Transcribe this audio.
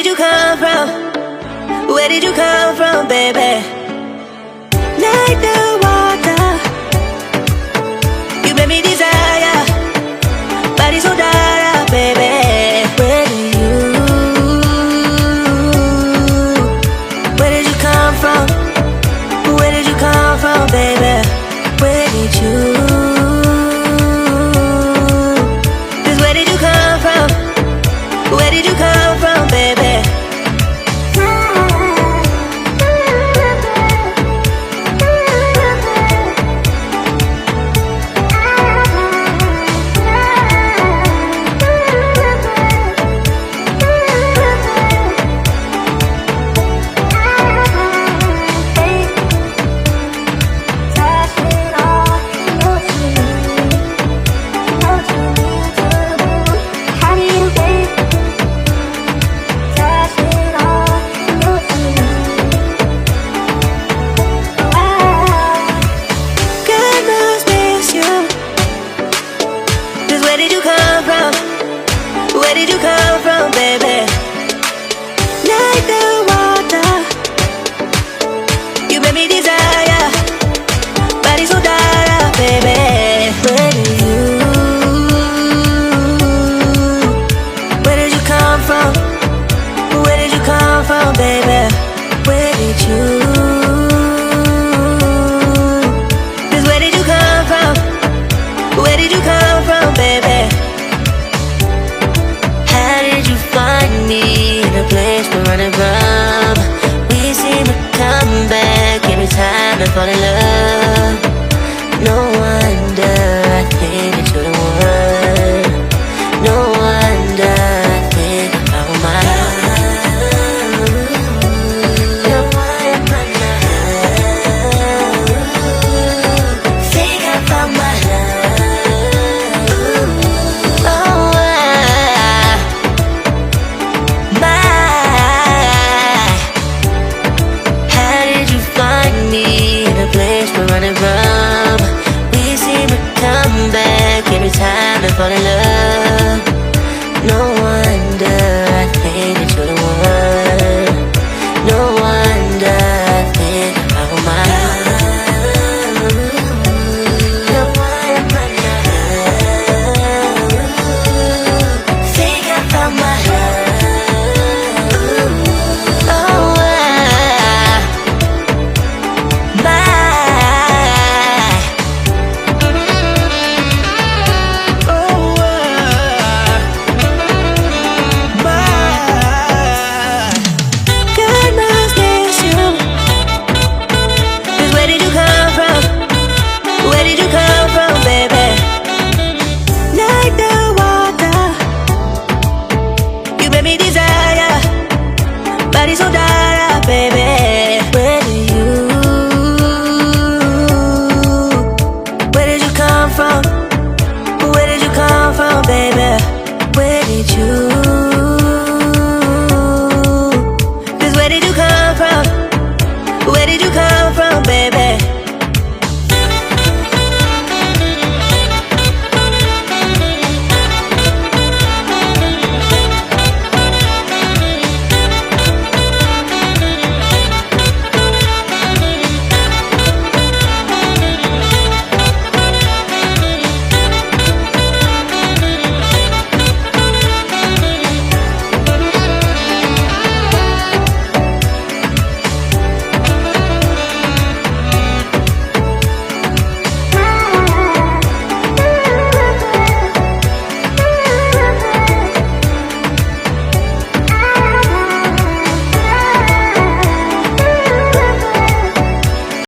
did you come from? Where did you come from, baby? Like the water, you made me desire. Body so dark, baby. Where did you come from? Where did you come from, baby? Where did you? Just where did you come from? Where did you come from, baby? Where did you come from? Where did you come from, baby? Like the water, you made me desire. Body so dark, baby. Where did you come from? Where did you come from, baby? Where did you? Just where did you come from? Where did you come from, baby? How did you find me in a place we're running from? We seem to come back every time I fall in love. No wonder I think that you're the one. No wonder I think I found my love. You're one of my love. Think I found my love. Oh, how did you find me in a place we're running from? We seem to come back every time I fall in love. No one